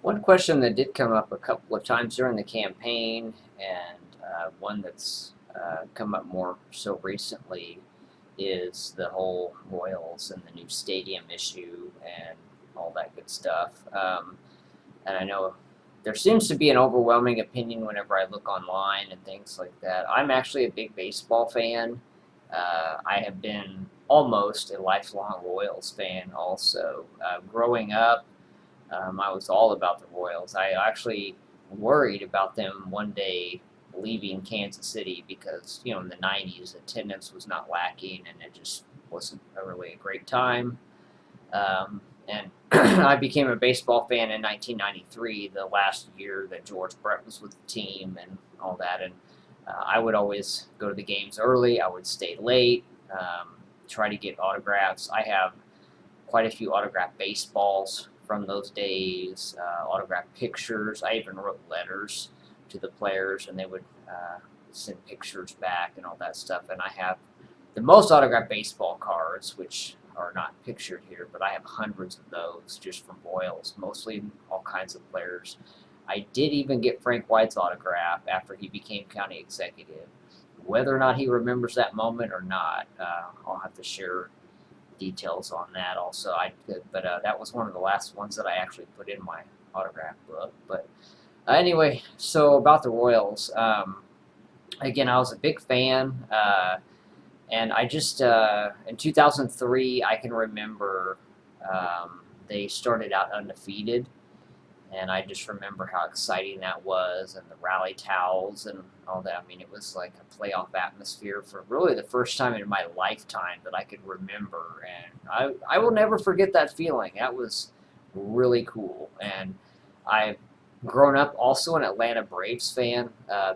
One question that did come up a couple of times during the campaign, and one that's come up more so recently, is the whole Royals and the new stadium issue and all that good stuff. And I know there seems to be an overwhelming opinion whenever I look online and things like that. I'm actually a big baseball fan. I have been almost a lifelong Royals fan also. Growing up, I was all about the Royals. I actually worried about them one day leaving Kansas City because, in the 90s, attendance was not lacking and it just wasn't really a great time. And I became a baseball fan in 1993, the last year that George Brett was with the team and all that. And I would always go to the games early. I would stay late, try to get autographs. I have quite a few autographed baseballs from those days, autographed pictures. I even wrote letters to the players, and they would send pictures back and all that stuff. And I have the most autographed baseball cards, which are not pictured here, but I have hundreds of those just from Royals, mostly all kinds of players. I did even get Frank White's autograph after he became county executive. Whether or not he remembers that moment or not, I'll have to share details on that also. But that was one of the last ones that I actually put in my autograph book. But anyway, so about the Royals, again, I was a big fan, and I just in 2003 I can remember they started out undefeated. And I just remember how exciting that was, and the rally towels and all that. I mean, it was like a playoff atmosphere for really the first time in my lifetime that I could remember. And I will never forget that feeling. That was really cool. And I've grown up also an Atlanta Braves fan.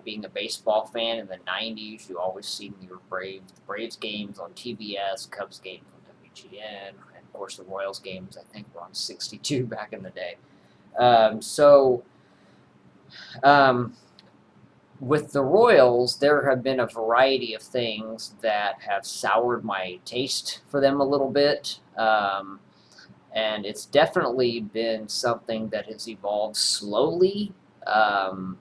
Being a baseball fan in the 90s, you always seen your Braves games on TBS, Cubs games on WGN, and of course the Royals games, I think, were on 62 back in the day. So, with the Royals, there have been a variety of things that have soured my taste for them a little bit. And it's definitely been something that has evolved slowly. But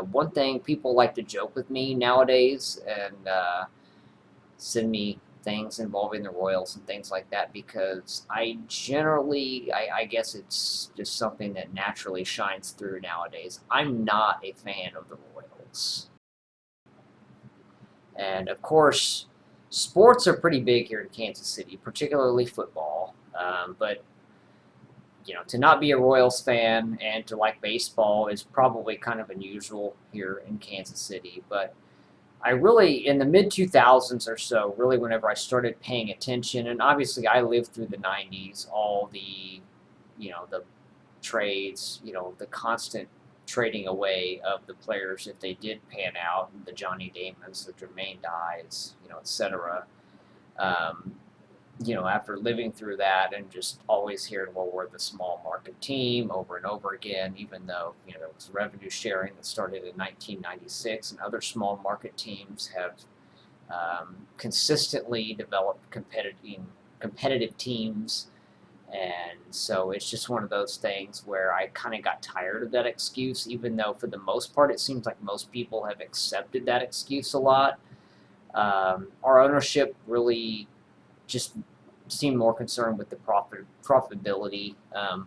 one thing people like to joke with me nowadays and send me things involving the Royals and things like that, because I guess it's just something that naturally shines through nowadays. I'm not a fan of the Royals. And of course, sports are pretty big here in Kansas City, particularly football. But to not be a Royals fan and to like baseball is probably kind of unusual here in Kansas City. But I really, in the mid 2000s or so, really whenever I started paying attention, and obviously I lived through the 90s, all the trades, the constant trading away of the players if they did pan out, the Johnny Damons, the Jermaine Dyes, etc. Um, after living through that and just always hearing, well, we're the small market team over and over again, even though, there was revenue sharing that started in 1996 and other small market teams have consistently developed competitive teams. And so it's just one of those things where I kind of got tired of that excuse, even though for the most part it seems like most people have accepted that excuse a lot. Our ownership really just seemed more concerned with the profitability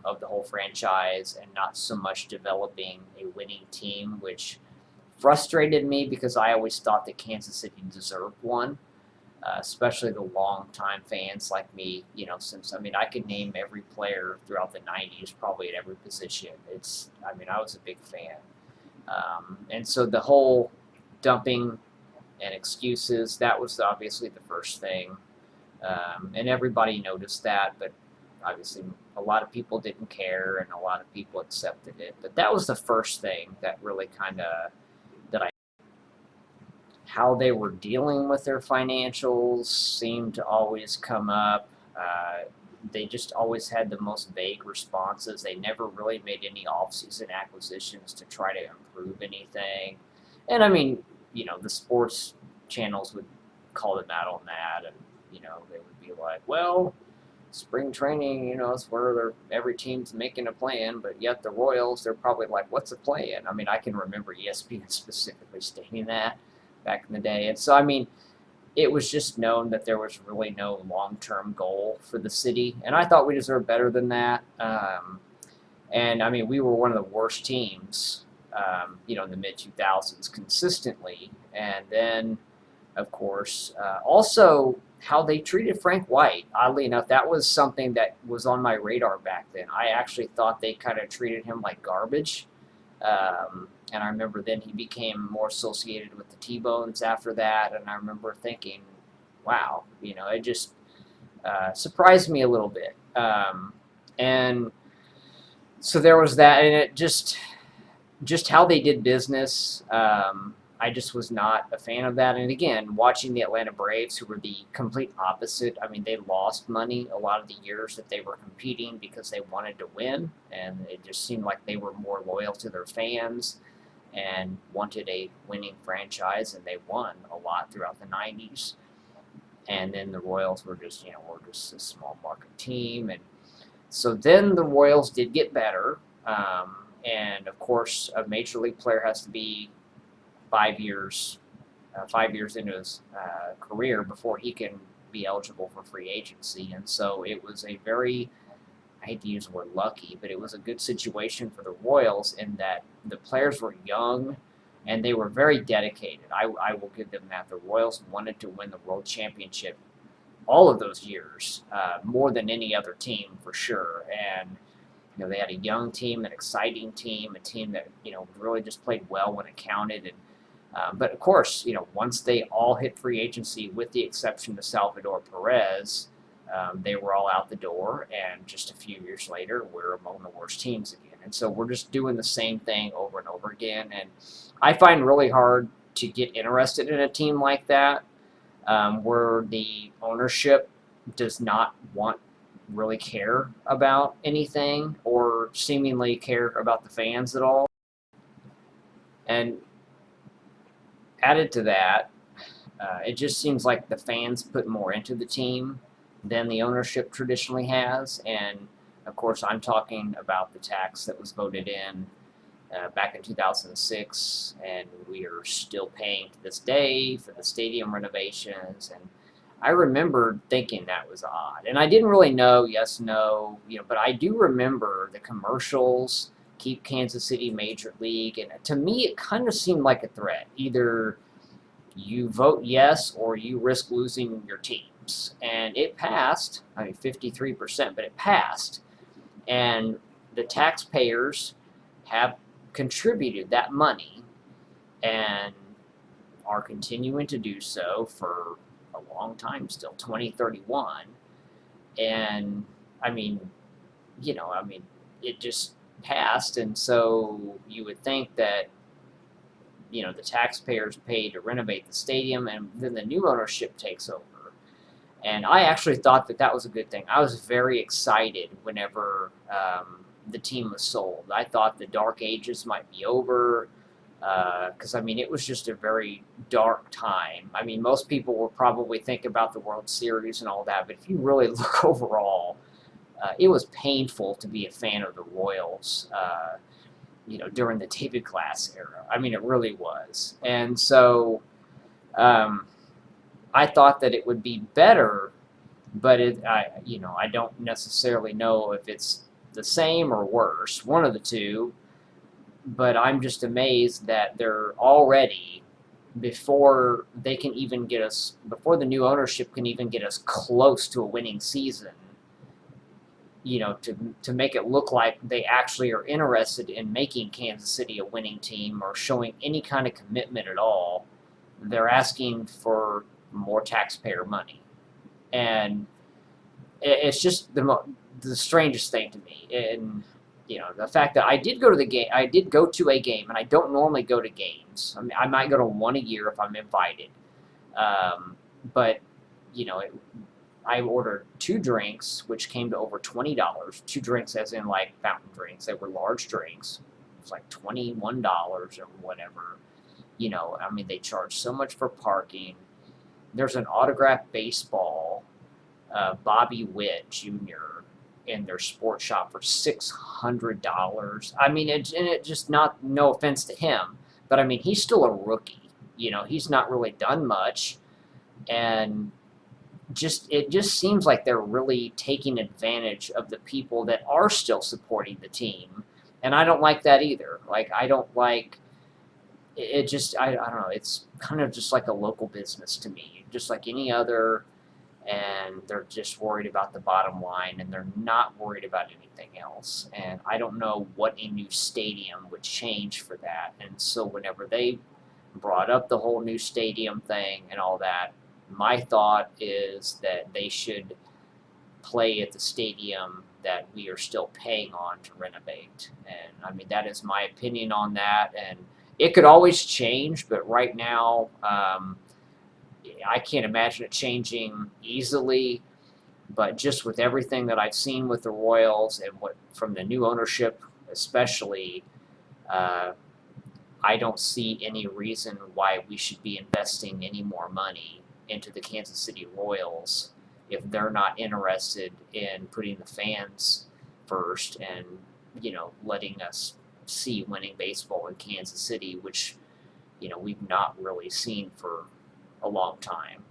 of the whole franchise and not so much developing a winning team, which frustrated me because I always thought that Kansas City deserved one, especially the longtime fans like me. Since I could name every player throughout the 90s, probably at every position. I was a big fan, and so the whole dumping and excuses, that was obviously the first thing. And everybody noticed that, but obviously a lot of people didn't care and a lot of people accepted it. But that was the first thing that really how they were dealing with their financials seemed to always come up. They just always had the most vague responses. They never really made any off-season acquisitions to try to improve anything. And the sports channels would call them out on that, and they would be like, well, spring training, it's where every team's making a plan, but yet the Royals, they're probably like, what's a plan? I mean, I can remember ESPN specifically stating that back in the day. And so, I mean, it was just known that there was really no long-term goal for the city, and I thought we deserved better than that. And I mean, we were one of the worst teams, in the mid 2000s consistently. And then, of course, also how they treated Frank White. Oddly enough, that was something that was on my radar back then. I actually thought they kind of treated him like garbage. And I remember then he became more associated with the T-Bones after that. And I remember thinking, wow, it just surprised me a little bit. And so there was that, and it just how they did business. I just was not a fan of that. And again, watching the Atlanta Braves, who were the complete opposite. I mean, they lost money a lot of the years that they were competing because they wanted to win, and it just seemed like they were more loyal to their fans and wanted a winning franchise, and they won a lot throughout the 90s. And then the Royals were just a small market team. And so then the Royals did get better. And of course, a major league player has to be 5 years into his career before he can be eligible for free agency. And so it was a very, I hate to use the word lucky, but it was a good situation for the Royals in that the players were young and they were very dedicated. I will give them that. The Royals wanted to win the World Championship all of those years, more than any other team for sure. And they had a young team, an exciting team, a team that really just played well when it counted. And but of course, once they all hit free agency, with the exception of Salvador Perez, they were all out the door. And just a few years later, we're among the worst teams again. And so we're just doing the same thing over and over again. And I find really hard to get interested in a team like that, where the ownership does not really care about anything or seemingly care about the fans at all. And added to that, it just seems like the fans put more into the team than the ownership traditionally has. And of course, I'm talking about the tax that was voted in back in 2006, and we are still paying to this day for the stadium renovations. And I remember thinking that was odd. And I didn't really know, yes, no, but I do remember the commercials, Keep Kansas City Major League, and to me it kind of seemed like a threat. Either you vote yes or you risk losing your teams. And it passed, 53%, but it passed. And the taxpayers have contributed that money and are continuing to do so for a long time still, 2031. And it just passed. And so you would think that the taxpayers paid to renovate the stadium, and then the new ownership takes over. And I actually thought that was a good thing. I was very excited whenever the team was sold. I thought the dark ages might be over, because it was just a very dark time. Most people will probably think about the World Series and all that, but if you really look overall, it was painful to be a fan of the Royals, during the David Glass era. It really was. And so I thought that it would be better, but I don't necessarily know if it's the same or worse, one of the two. But I'm just amazed that they're already, before they can even get us, before the new ownership can even get us close to a winning season, to make it look like they actually are interested in making Kansas City a winning team or showing any kind of commitment at all, they're asking for more taxpayer money. And it's just the strangest thing to me. And the fact that I did go to a game, and I don't normally go to games. I might go to one a year if I'm invited. But I ordered 2 drinks, which came to over $20. 2 drinks as in like fountain drinks. They were large drinks. It was like $21 or whatever. They charge so much for parking. There's an autographed baseball Bobby Witt Jr. in their sports shop for $600. I mean, it just not no offense to him, but I mean he's still a rookie. He's not really done much, and it just seems like they're really taking advantage of the people that are still supporting the team, and I don't like that either. Like I don't like it. Just I don't know. It's kind of just like a local business to me, just like any other, and they're just worried about the bottom line and they're not worried about anything else. And I don't know what a new stadium would change for that. And so whenever they brought up the whole new stadium thing and all that, my thought is that they should play at the stadium that we are still paying on to renovate. And I mean, that is my opinion on that. And it could always change, but right now, I can't imagine it changing easily. But just with everything that I've seen with the Royals and what from the new ownership, especially, I don't see any reason why we should be investing any more money into the Kansas City Royals if they're not interested in putting the fans first and letting us see winning baseball in Kansas City, which we've not really seen for a long time.